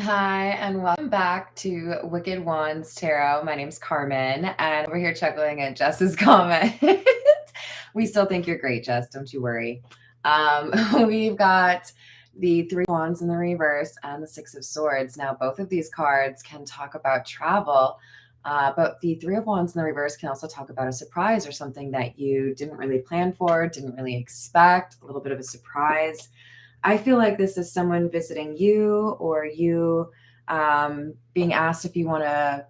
Hi, and welcome back to Wicked Wands Tarot. My name's Carmen, and we're here chuckling at Jess's comment. We still think you're great, Jess. Don't you worry. We've got the Three of Wands in the reverse and the Six of Swords. Now, both of these cards can talk about travel, but the Three of Wands in the reverse can also talk about a surprise or something that you didn't really plan for, didn't really expect, a little bit of a surprise. I feel like this is someone visiting you or you being asked if you want to,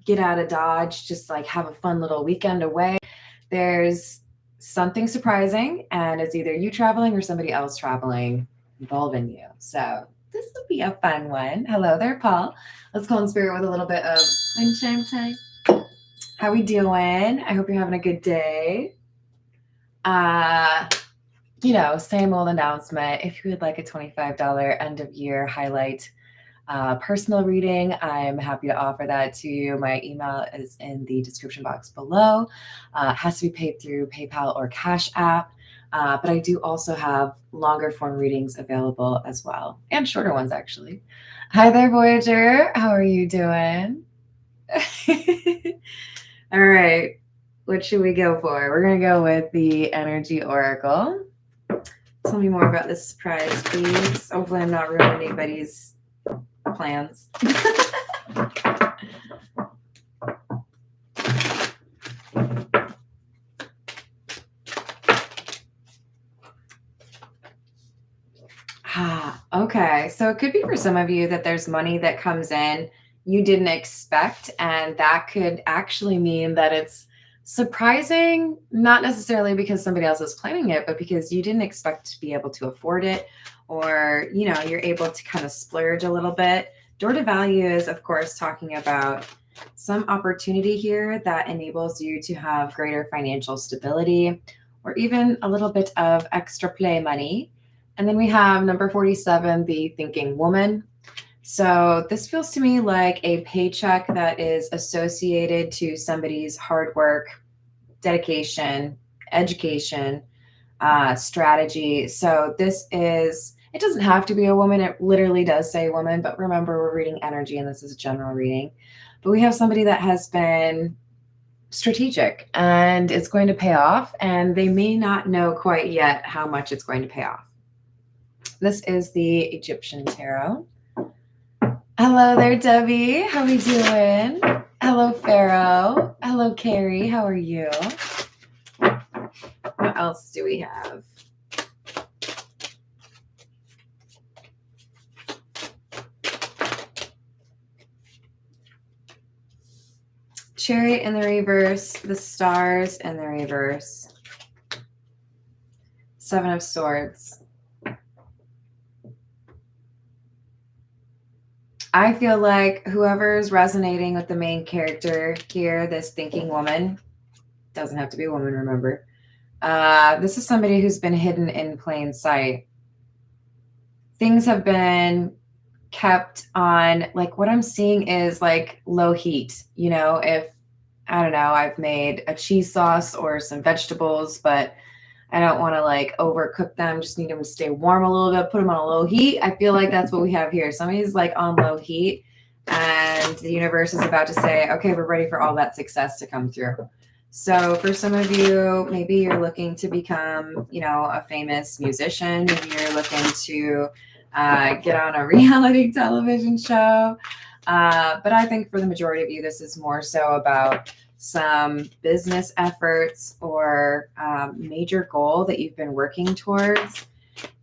get out of Dodge, just like have a fun little weekend away. There's something surprising, and it's either you traveling or somebody else traveling involving you. So this will be a fun one. Hello there, Paul. Let's call in spirit with a little bit of sunshine time. How we doing? I hope you're having a good day. Same old announcement. If you would like a $25 end of year highlight personal reading, I'm happy to offer that to you. My email is in the description box below. It has to be paid through PayPal or Cash App. But I do also have longer form readings available as well, and shorter ones actually. Hi there, Voyager. How are you doing? All right. What should we go for? We're going to go with the Energy Oracle. Tell me more about this surprise, please. Hopefully I'm not ruining anybody's plans. Okay. So it could be for some of you that there's money that comes in you didn't expect, and that could actually mean that it's surprising, not necessarily because somebody else is planning it, but because you didn't expect to be able to afford it, or, you're able to kind of splurge a little bit. Door to value is, of course, talking about some opportunity here that enables you to have greater financial stability or even a little bit of extra play money. And then we have number 47, the thinking woman. So this feels to me like a paycheck that is associated to somebody's hard work, dedication, education, strategy. So it doesn't have to be a woman. It literally does say woman, but remember, we're reading energy and this is a general reading. But we have somebody that has been strategic and it's going to pay off, and they may not know quite yet how much it's going to pay off. This is the Egyptian Tarot. Hello there, Debbie. How are we doing? Hello, Pharaoh. Hello, Carrie. How are you? What else do we have? Chariot in the reverse, the stars in the reverse. Seven of Swords. I feel like whoever's resonating with the main character here, this thinking woman, doesn't have to be a woman, remember. This is somebody who's been hidden in plain sight. Things have been kept on, like what I'm seeing is like low heat. If, I don't know, I've made a cheese sauce or some vegetables, but I don't want to like overcook them. Just need them to stay warm a little bit, put them on a low heat. I feel like that's what we have here. Somebody's like on low heat and the universe is about to say, okay, we're ready for all that success to come through. So for some of you, maybe you're looking to become, a famous musician. Maybe you're looking to get on a reality television show. But I think for the majority of you, this is more so about some business efforts or major goal that you've been working towards.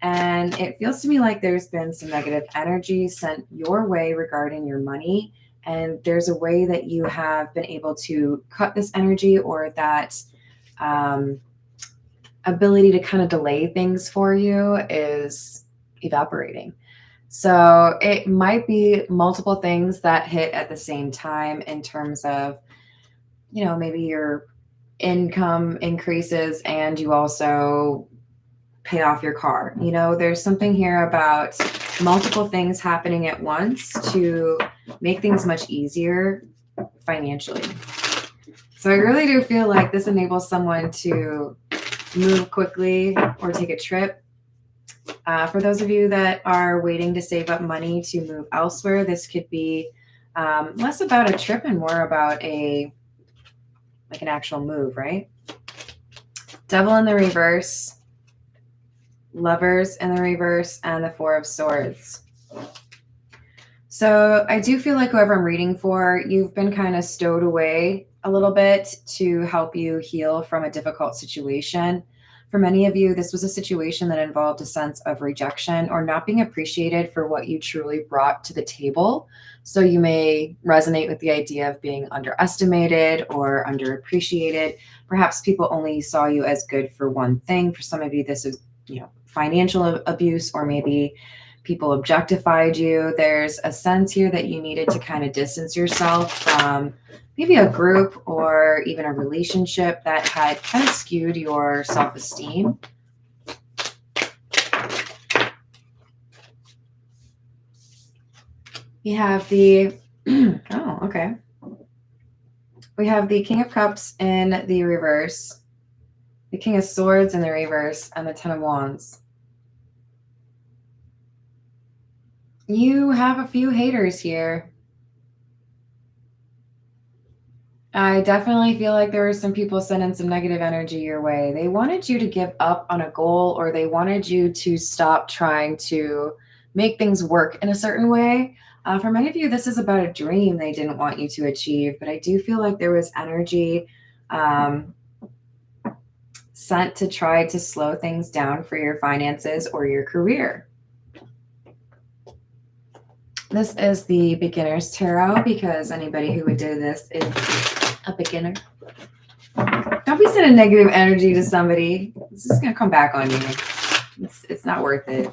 And it feels to me like there's been some negative energy sent your way regarding your money. And there's a way that you have been able to cut this energy, or that ability to kind of delay things for you is evaporating. So it might be multiple things that hit at the same time in terms of, maybe your income increases and you also pay off your car. There's something here about multiple things happening at once to make things much easier financially. So I really do feel like this enables someone to move quickly or take a trip. For those of you that are waiting to save up money to move elsewhere, this could be less about a trip and more about an actual move, right? Devil in the reverse, Lovers in the reverse, and the Four of Swords. So I do feel like whoever I'm reading for, you've been kind of stowed away a little bit to help you heal from a difficult situation. For many of you, this was a situation that involved a sense of rejection or not being appreciated for what you truly brought to the table. So you may resonate with the idea of being underestimated or underappreciated. Perhaps people only saw you as good for one thing. For some of you, this is, financial abuse, or maybe people objectified you. There's a sense here that you needed to kind of distance yourself from maybe a group or even a relationship that had kind of skewed your self-esteem. We have the, oh, okay. We have the King of Cups in the reverse, the King of Swords in the reverse, and the Ten of Wands. You have a few haters here. I definitely feel like there were some people sending some negative energy your way. They wanted you to give up on a goal, or they wanted you to stop trying to make things work in a certain way. For many of you, this is about a dream they didn't want you to achieve, but I do feel like there was energy sent to try to slow things down for your finances or your career. This is the beginner's tarot, because anybody who would do this is a beginner. Don't be sending negative energy to somebody. It's just going to come back on you. It's not worth it.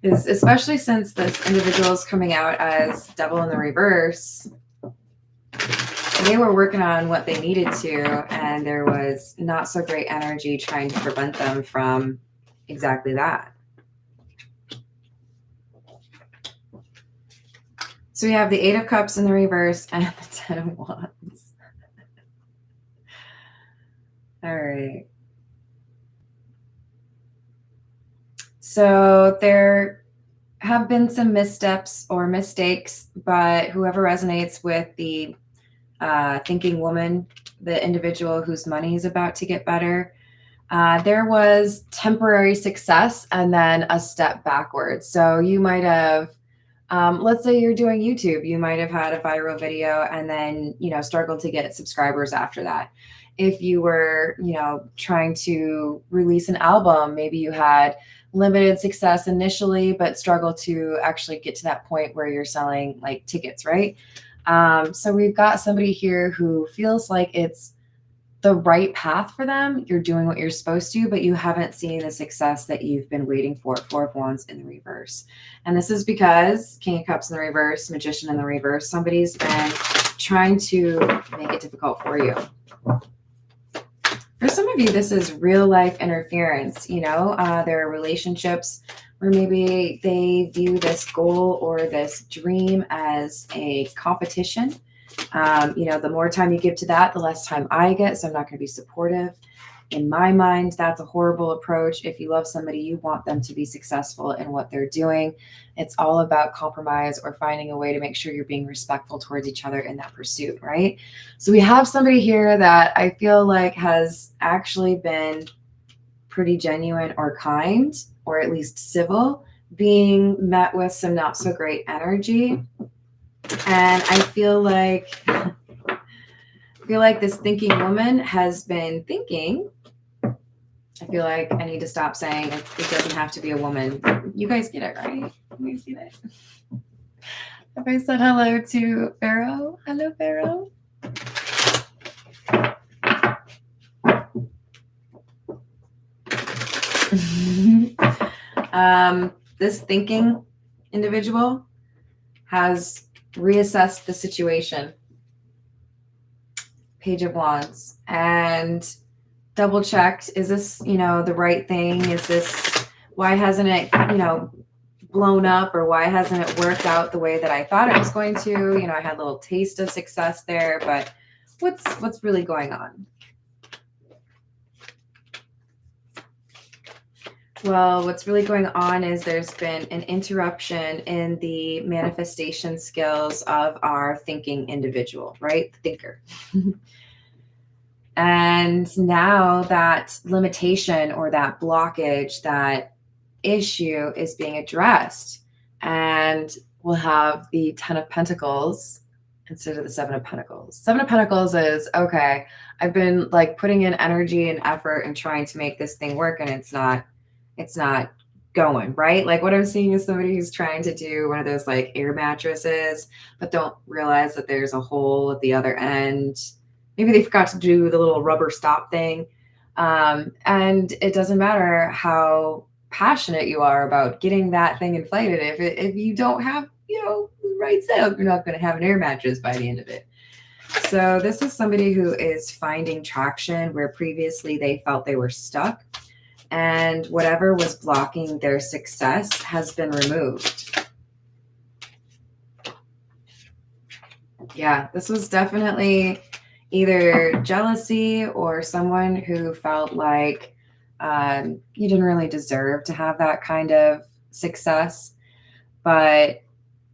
Especially since this individual is coming out as Devil in the reverse. They were working on what they needed to, and there was not so great energy trying to prevent them from exactly that. So we have the Eight of Cups in the reverse and the Ten of Wands. All right. So there have been some missteps or mistakes, but whoever resonates with the thinking woman, the individual whose money is about to get better, there was temporary success and then a step backwards. So you might have, let's say you're doing YouTube, you might have had a viral video and then, struggled to get subscribers after that. If you were, trying to release an album, maybe you had limited success initially, but struggled to actually get to that point where you're selling like tickets, right? So we've got somebody here who feels like it's the right path for them. You're doing what you're supposed to, but you haven't seen the success that you've been waiting for. Four of Wands in the reverse. And this is because King of Cups in the reverse, Magician in the reverse, somebody's been trying to make it difficult for you. For some of you, this is real life interference. There are relationships where maybe they view this goal or this dream as a competition. The more time you give to that, the less time I get. So I'm not going to be supportive. In my mind, that's a horrible approach. If you love somebody, you want them to be successful in what they're doing. It's all about compromise or finding a way to make sure you're being respectful towards each other in that pursuit, right? So we have somebody here that I feel like has actually been pretty genuine or kind, or at least civil, being met with some not so great energy. And I feel like this thinking woman has been thinking. I feel like I need to stop saying it doesn't have to be a woman. You guys get it, right? You guys get it. Have I said hello to Pharaoh? Hello, Pharaoh. This thinking individual has reassessed the situation. Page of Wands, and double checked, is this, the right thing? Is this, why hasn't it, blown up, or why hasn't it worked out the way that I thought it was going to? I had a little taste of success there, but what's really going on? Well, what's really going on is there's been an interruption in the manifestation skills of our thinking individual, right? The thinker. And now that limitation or that blockage, that issue is being addressed. And we'll have the 10 of Pentacles instead of the 7 of Pentacles. 7 of Pentacles is, okay, I've been like putting in energy and effort and trying to make this thing work, and it's not going, right? Like what I'm seeing is somebody who's trying to do one of those like air mattresses, but don't realize that there's a hole at the other end. Maybe they forgot to do the little rubber stop thing. And it doesn't matter how passionate you are about getting that thing inflated. If you don't have, the right setup, you're not going to have an air mattress by the end of it. So this is somebody who is finding traction where previously they felt they were stuck, and whatever was blocking their success has been removed. Yeah, this was definitely either jealousy or someone who felt like you didn't really deserve to have that kind of success. But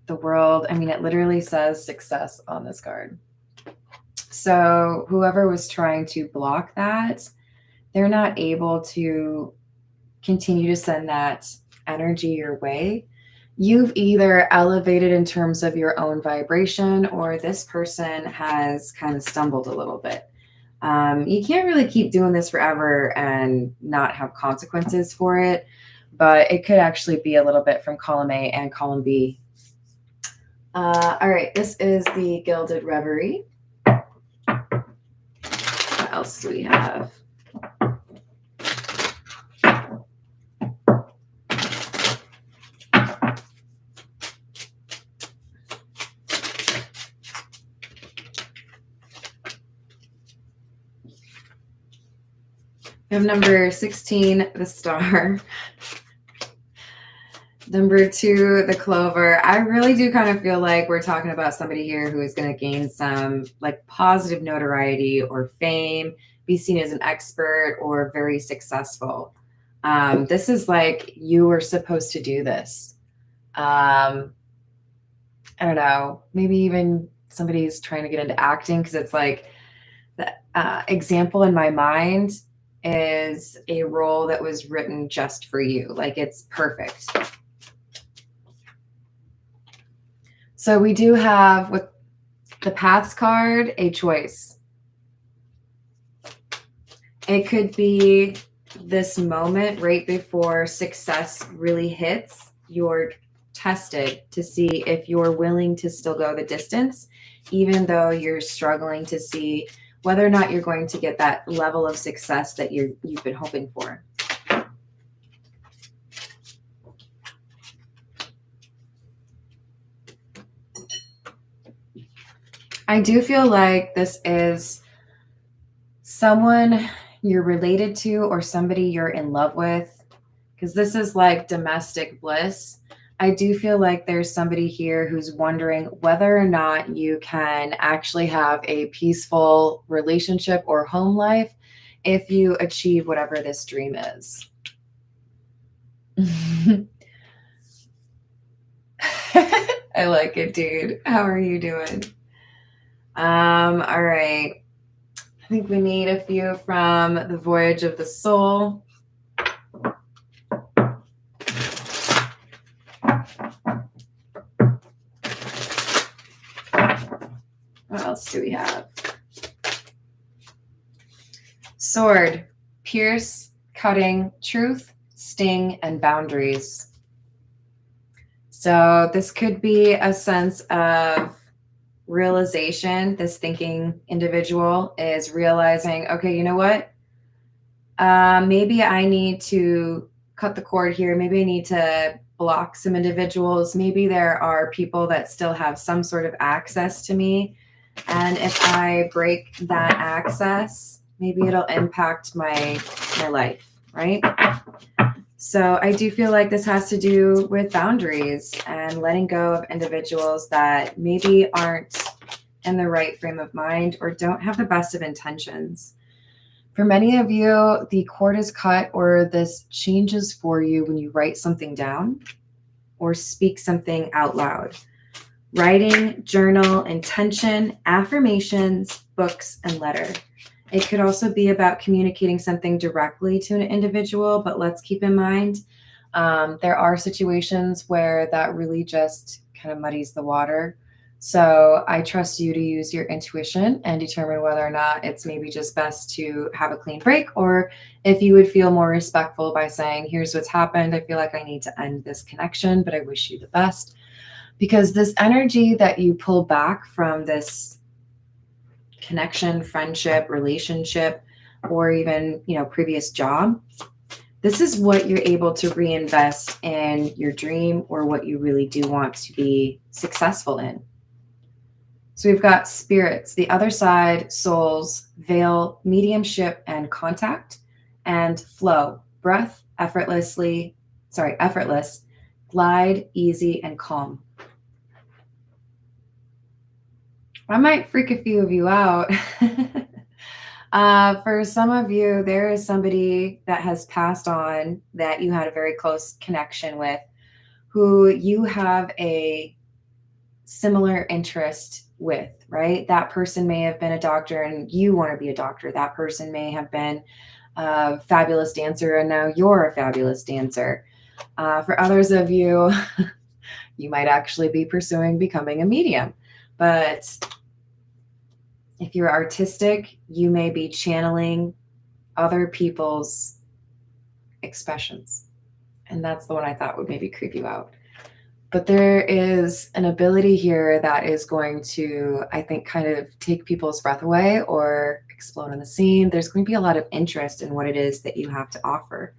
the world, I mean, it literally says success on this card. So whoever was trying to block that, they're not able to continue to send that energy your way. You've either elevated in terms of your own vibration, or this person has kind of stumbled a little bit. You can't really keep doing this forever and not have consequences for it, but it could actually be a little bit from column A and column B. All right, this is the Gilded Reverie. What else do we have? We have number 16, the Star. Number 2, the Clover. I really do kind of feel like we're talking about somebody here who is going to gain some like positive notoriety or fame, be seen as an expert or very successful. This is like you were supposed to do this. I don't know, maybe even somebody's trying to get into acting, because it's like the example in my mind is a role that was written just for you. Like it's perfect. So we do have with the Paths card, a choice. It could be this moment right before success really hits. You're tested to see if you're willing to still go the distance, even though you're struggling to see whether or not you're going to get that level of success that you've been hoping for. I do feel like this is someone you're related to or somebody you're in love with, because this is like domestic bliss. I do feel like there's somebody here who's wondering whether or not you can actually have a peaceful relationship or home life if you achieve whatever this dream is. I like it, dude. How are you doing? All right. I think we need a few from the Voyage of the Soul. What else do we have? Sword, pierce, cutting, truth, sting, and boundaries. So this could be a sense of realization. This thinking individual is realizing, okay, you know what? Maybe I need to cut the cord here. Maybe I need to block some individuals. Maybe there are people that still have some sort of access to me. And if I break that access, maybe it'll impact my life, right? So I do feel like this has to do with boundaries and letting go of individuals that maybe aren't in the right frame of mind or don't have the best of intentions. For many of you, the cord is cut or this changes for you when you write something down or speak something out loud. Writing, journal, intention, affirmations, books, and letter. It could also be about communicating something directly to an individual, but let's keep in mind there are situations where that really just kind of muddies the water. So I trust you to use your intuition and determine whether or not it's maybe just best to have a clean break, or if you would feel more respectful by saying, here's what's happened. I feel like I need to end this connection, but I wish you the best. Because this energy that you pull back from this connection, friendship, relationship, or even, previous job, this is what you're able to reinvest in your dream or what you really do want to be successful in. So we've got spirits, the other side, souls, veil, mediumship, and contact, and flow, breath, effortless, glide, easy, and calm. I might freak a few of you out. For some of you, there is somebody that has passed on that you had a very close connection with, who you have a similar interest with, right? That person may have been a doctor and you want to be a doctor. That person may have been a fabulous dancer and now you're a fabulous dancer. For others of you, you might actually be pursuing becoming a medium. But if you're artistic, you may be channeling other people's expressions. And that's the one I thought would maybe creep you out. But there is an ability here that is going to, I think, kind of take people's breath away or explode on the scene. There's going to be a lot of interest in what it is that you have to offer.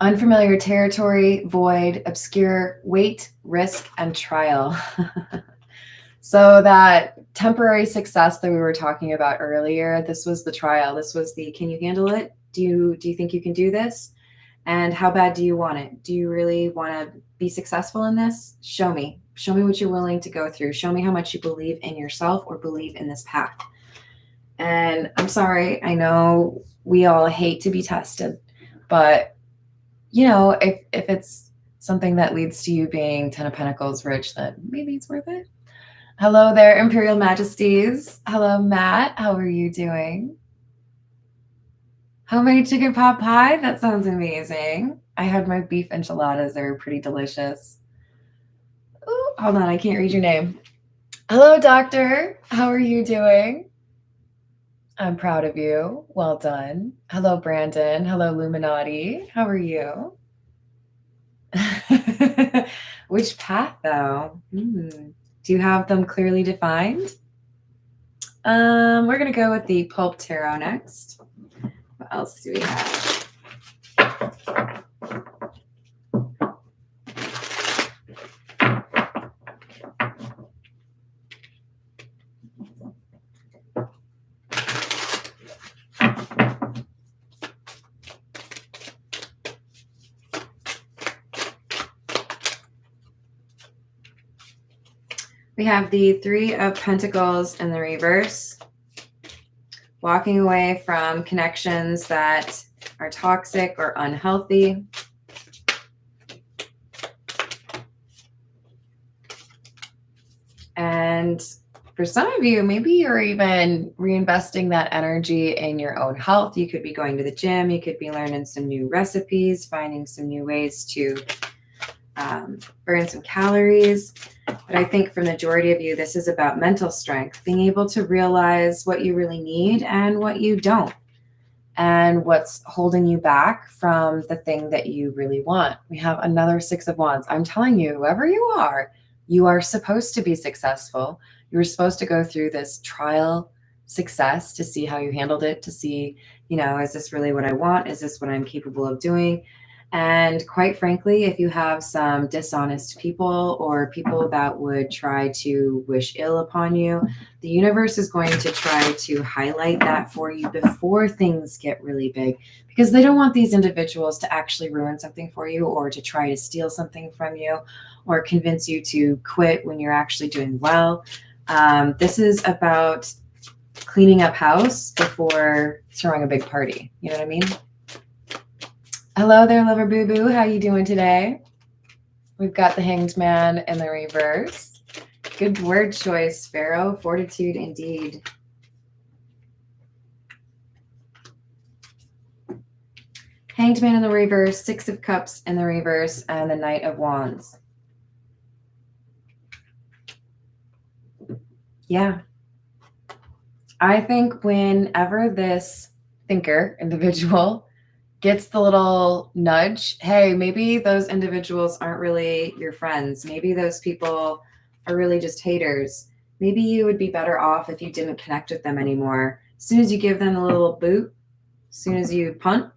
Unfamiliar territory, void, obscure, wait, risk, and trial. So that temporary success that we were talking about earlier, this was the trial. This was the, can you handle it? Do you think you can do this? And how bad do you want it? Do you really want to be successful in this? Show me. Show me what you're willing to go through. Show me how much you believe in yourself or believe in this path. And I'm sorry, I know we all hate to be tested, but if it's something that leads to you being 10 of Pentacles rich, then maybe it's worth it. Hello there, Imperial Majesties. Hello, Matt. How are you doing? Homemade chicken pot pie? That sounds amazing. I had my beef enchiladas. They were pretty delicious. Ooh, hold on, I can't read your name. Hello, Doctor. How are you doing? I'm proud of you. Well done. Hello, Brandon. Hello, Illuminati. How are you? Which path, though? Do you have them clearly defined? We're going to go with the Pulp Tarot next. What else do we have? We have the Three of Pentacles in the reverse. Walking away from connections that are toxic or unhealthy. And for some of you, maybe you're even reinvesting that energy in your own health. You could be going to the gym. You could be learning some new recipes, finding some new ways to burn some calories. But I think for the majority of you, this is about mental strength, being able to realize what you really need and what you don't, and what's holding you back from the thing that you really want. We have another Six of Wands. I'm telling you, whoever you are supposed to be successful. You're supposed to go through this trial success to see how you handled it, to see, is this really what I want? Is this what I'm capable of doing? And quite frankly, if you have some dishonest people or people that would try to wish ill upon you, the universe is going to try to highlight that for you before things get really big, because they don't want these individuals to actually ruin something for you or to try to steal something from you or convince you to quit when you're actually doing well. This is about cleaning up house before throwing a big party. You know what I mean? Hello there, lover boo boo. How you doing today? We've got the Hanged Man in the reverse. Good word choice, Pharaoh. Fortitude indeed. Hanged Man in the reverse, Six of Cups in the reverse, and the Knight of Wands. Yeah. I think whenever this thinker individual gets the little nudge, hey, maybe those individuals aren't really your friends. Maybe those people are really just haters. Maybe you would be better off if you didn't connect with them anymore. As soon as you give them a little boot, as soon as you punt,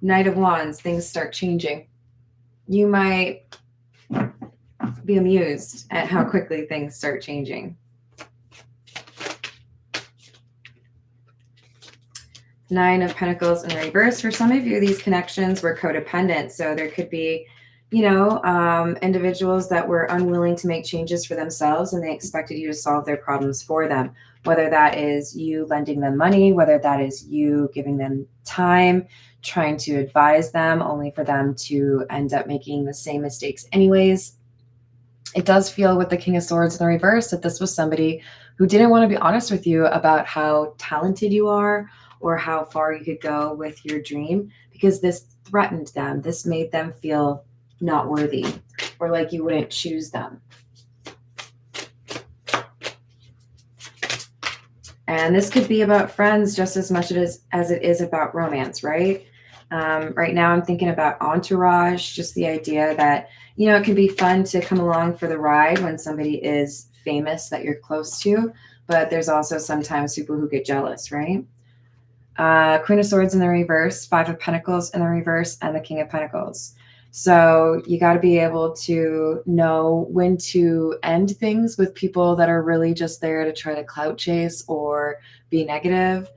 Knight of Wands, things start changing. You might be amused at how quickly things start changing. Nine of Pentacles in the reverse. For some of you, these connections were codependent. So there could be, individuals that were unwilling to make changes for themselves and they expected you to solve their problems for them. Whether that is you lending them money, whether that is you giving them time, trying to advise them only for them to end up making the same mistakes anyways. It does feel with the King of Swords in the reverse that this was somebody who didn't want to be honest with you about how talented you are or how far you could go with your dream, because this threatened them. This made them feel not worthy or like you wouldn't choose them. And this could be about friends just as much as it is about romance, right? Right now I'm thinking about entourage, just the idea that, it can be fun to come along for the ride when somebody is famous that you're close to, but there's also sometimes people who get jealous, right? Queen of Swords in the reverse, Five of Pentacles in the reverse, and the King of Pentacles. So you got to be able to know when to end things with people that are really just there to try to clout chase or be negative,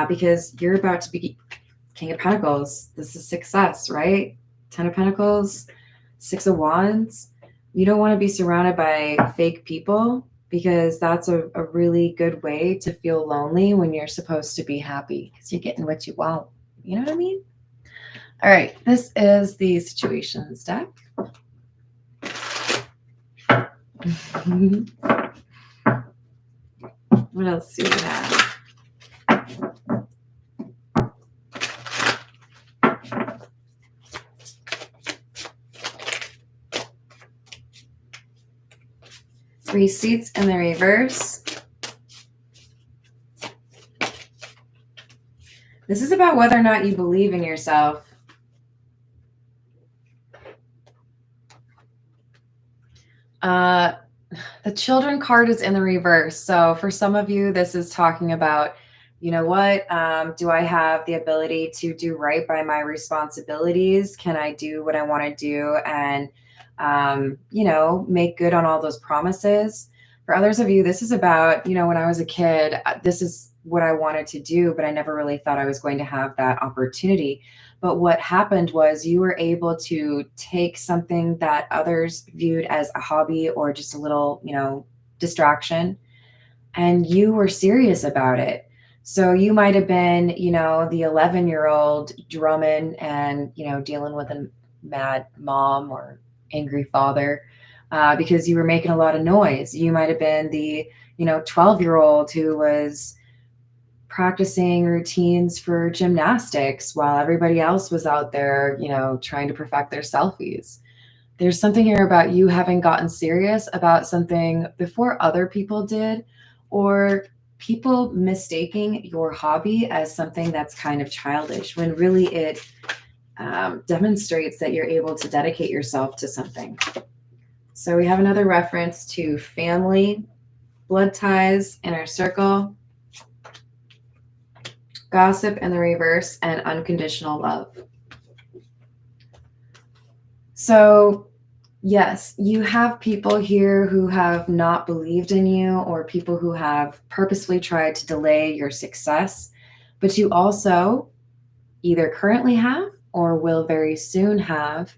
because you're about to be King of Pentacles. This is success, right? Ten of Pentacles, Six of Wands. You don't want to be surrounded by fake people, because that's a really good way to feel lonely when you're supposed to be happy because you're getting what you want. You know what I mean? All right, this is the situations deck. What else do we have? Three Seats in the reverse. This is about whether or not you believe in yourself. The Children card is in the reverse. So for some of you, this is talking about, do I have the ability to do right by my responsibilities? Can I do what I want to do and, make good on all those promises? For others of you, this is about, when I was a kid, this is what I wanted to do, but I never really thought I was going to have that opportunity. But what happened was you were able to take something that others viewed as a hobby or just a little, distraction, and you were serious about it. So you might have been, the 11-year-old drumming and, dealing with a mad mom or angry father because you were making a lot of noise. You might have been the, 12-year-old who was practicing routines for gymnastics while everybody else was out there, trying to perfect their selfies. There's something here about you having gotten serious about something before other people did, or people mistaking your hobby as something that's kind of childish when really it demonstrates that you're able to dedicate yourself to something. So we have another reference to family, blood ties, inner circle, gossip in the reverse, and unconditional love. So yes, you have people here who have not believed in you, or people who have purposefully tried to delay your success, but you also either currently have or will very soon have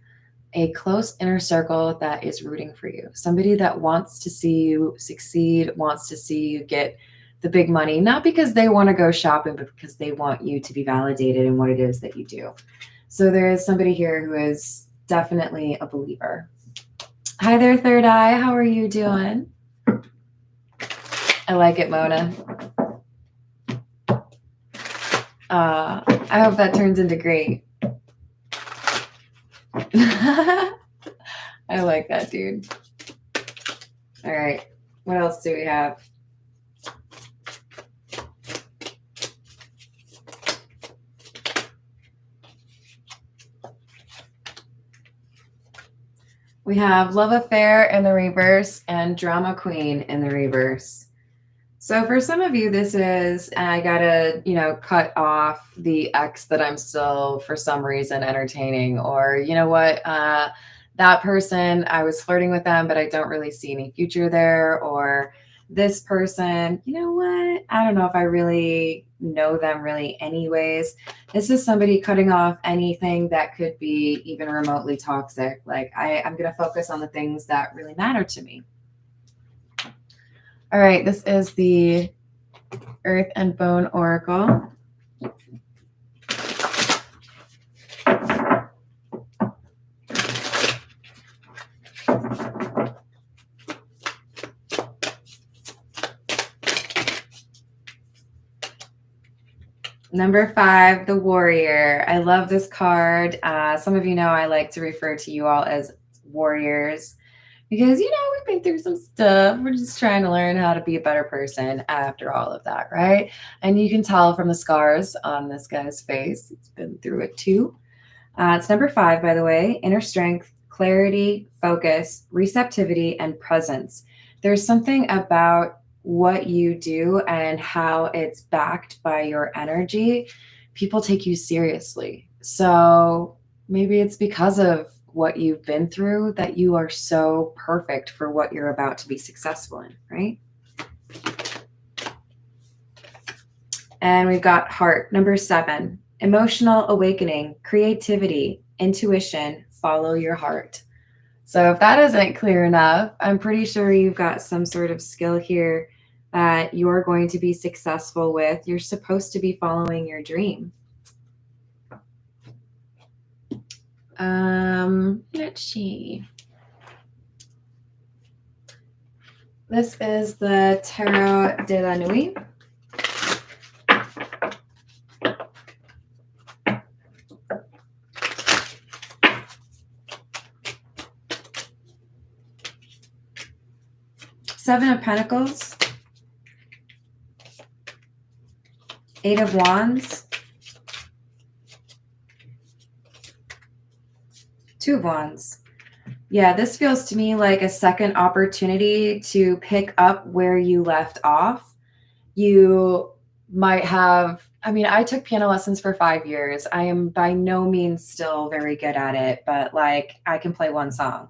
a close inner circle that is rooting for you. Somebody that wants to see you succeed, wants to see you get the big money, not because they want to go shopping, but because they want you to be validated in what it is that you do. So there is somebody here who is definitely a believer. Hi there, third eye. How are you doing? I like it, Mona. I hope that turns into great. I like that, dude. All right. What else do we have? We have love affair in the reverse and drama queen in the reverse. So for some of you, this is, I gotta, cut off the ex that I'm still for some reason entertaining, or you know what, that person, I was flirting with them, but I don't really see any future there, or this person, you know what, I don't know if I really know them really anyways. This is somebody cutting off anything that could be even remotely toxic. Like I'm gonna focus on the things that really matter to me. All right, this is the Earth and Bone Oracle. Number 5, the Warrior. I love this card. Some of you know I like to refer to you all as warriors because, we've been through some stuff. We're just trying to learn how to be a better person after all of that, right? And you can tell from the scars on this guy's face. It's been through it too. It's number 5, by the way. Inner strength, clarity, focus, receptivity, and presence. There's something about what you do and how it's backed by your energy. People take you seriously. So maybe it's because of what you've been through that you are so perfect for what you're about to be successful in, right? And we've got heart, number 7, emotional awakening, creativity, intuition, follow your heart. So if that isn't clear enough, I'm pretty sure you've got some sort of skill here that you're going to be successful with. You're supposed to be following your dream. Let's see. This is the Tarot de la Nuit. Seven of Pentacles, 8 of Wands, 2 of Wands. Yeah, this feels to me like a second opportunity to pick up where you left off. You might have, I took piano lessons for 5 years. I am by no means still very good at it, but like I can play one song.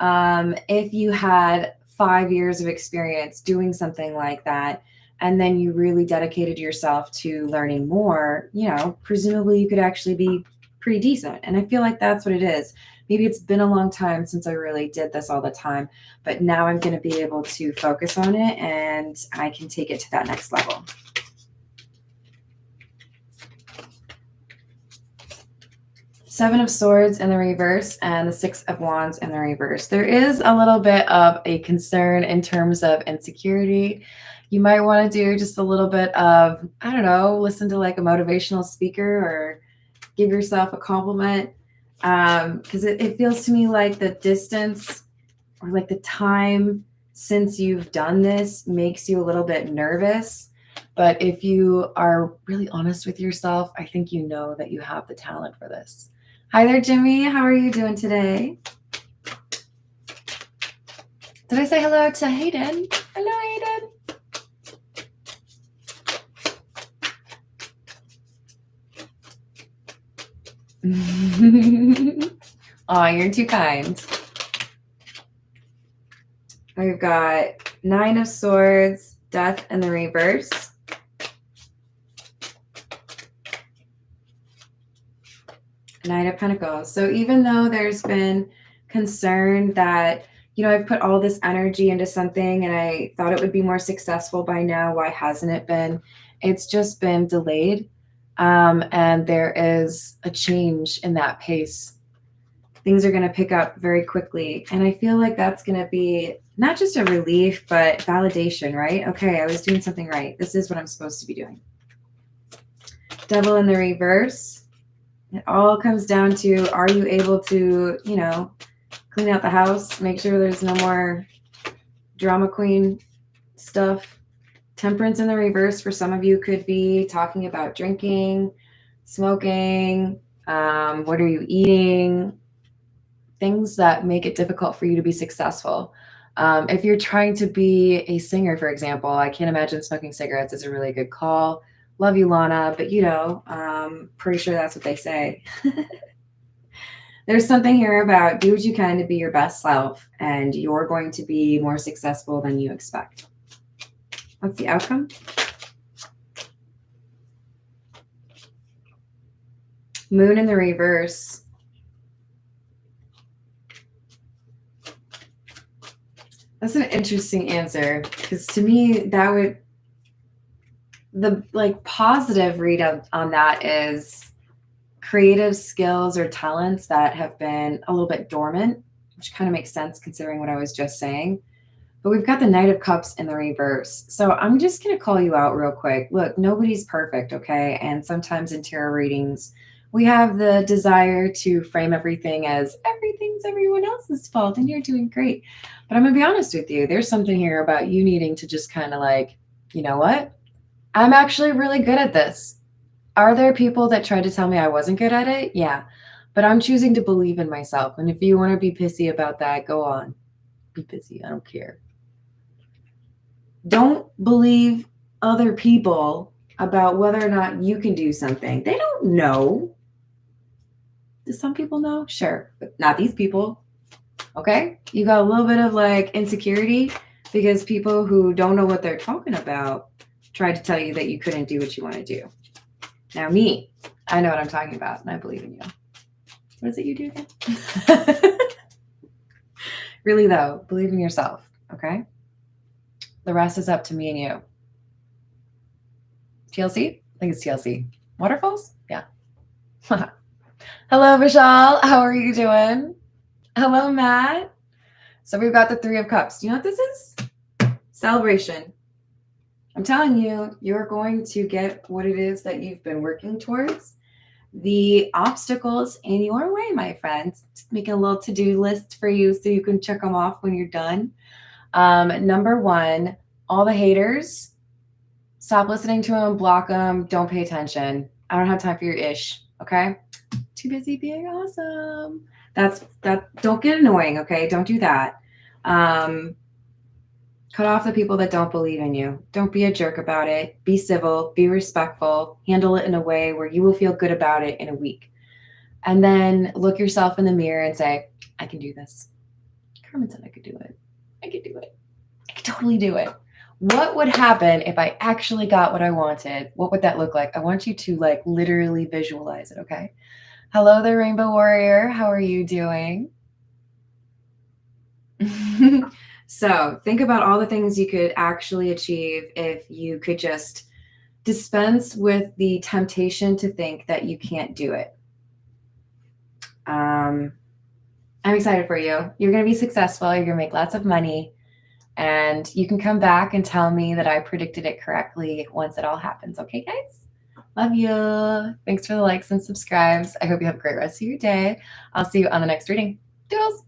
If you had 5 years of experience doing something like that, and then you really dedicated yourself to learning more, presumably you could actually be pretty decent. And I feel like that's what it is. Maybe it's been a long time since I really did this all the time, but now I'm going to be able to focus on it and I can take it to that next level. Seven of Swords in the reverse and the 6 of Wands in the reverse. There is a little bit of a concern in terms of insecurity. You might want to do just a little bit of, listen to like a motivational speaker or give yourself a compliment. Because it feels to me like the distance or like the time since you've done this makes you a little bit nervous. But if you are really honest with yourself, I think you know that you have the talent for this. Hi there, Jimmy. How are you doing today? Did I say hello to Hayden? Hello, Hayden. Oh, you're too kind. We've got 9 of Swords, Death in the reverse. Knight of Pentacles. So even though there's been concern that, you know, I've put all this energy into something and I thought it would be more successful by now, why hasn't it been? It's just been delayed. And there is a change in that pace. Things are going to pick up very quickly. And I feel like that's going to be not just a relief, but validation, right? Okay, I was doing something right. This is what I'm supposed to be doing. Devil in the reverse. It all comes down to, are you able to, you know, clean out the house, make sure there's no more drama queen stuff. Temperance in the reverse for some of you could be talking about drinking, smoking, what are you eating, things that make it difficult for you to be successful. If you're trying to be a singer, for example, I can't imagine smoking cigarettes is a really good call. Love you, Lana, but you know, pretty sure that's what they say. There's something here about do what you can to be your best self, and you're going to be more successful than you expect. What's the outcome? Moon in the reverse. That's an interesting answer, because to me, that would, the like positive read on that is creative skills or talents that have been a little bit dormant, which kind of makes sense considering what I was just saying. But we've got the Knight of Cups in the reverse. So I'm just going to call you out real quick. Look, nobody's perfect, okay? And sometimes in tarot readings, we have the desire to frame everything as everything's everyone else's fault and you're doing great. But I'm going to be honest with you. There's something here about you needing to just kind of like, you know what? I'm actually really good at this. Are there people that tried to tell me I wasn't good at it? Yeah. But I'm choosing to believe in myself. And if you want to be pissy about that, go on. Be pissy. I don't care. Don't believe other people about whether or not you can do something. They don't know. Do some people know? Sure, but not these people. Okay? You got a little bit of like insecurity because people who don't know what they're talking about tried to tell you that you couldn't do what you want to do. Now me, I know what I'm talking about and I believe in you. What is it you do again? Really though, believe in yourself, okay? The rest is up to me and you. TLC? I think it's TLC. Waterfalls? Yeah. Hello, Vishal. How are you doing? Hello, Matt. So we've got the Three of Cups. Do you know what this is? Celebration. I'm telling you, you're going to get what it is that you've been working towards. The obstacles in your way, my friends. Just making a little to-do list for you so you can check them off when you're done. Number one, all the haters, stop listening to them, block them, don't pay attention. I don't have time for your ish, okay? Too busy being awesome. Don't get annoying, okay? Don't do that. Cut off the people that don't believe in you. Don't be a jerk about it. Be civil, be respectful, handle it in a way where you will feel good about it in a week. And then look yourself in the mirror and say, I can do this. Carmen said I could do it. I could do it. I could totally do it. What would happen if I actually got what I wanted? What would that look like? I want you to like literally visualize it, okay? Hello there, Rainbow Warrior. How are you doing? So think about all the things you could actually achieve if you could just dispense with the temptation to think that you can't do it. I'm excited for you. You're going to be successful. You're going to make lots of money. And you can come back and tell me that I predicted it correctly once it all happens. Okay, guys? Love you. Thanks for the likes and subscribes. I hope you have a great rest of your day. I'll see you on the next reading. Doodles.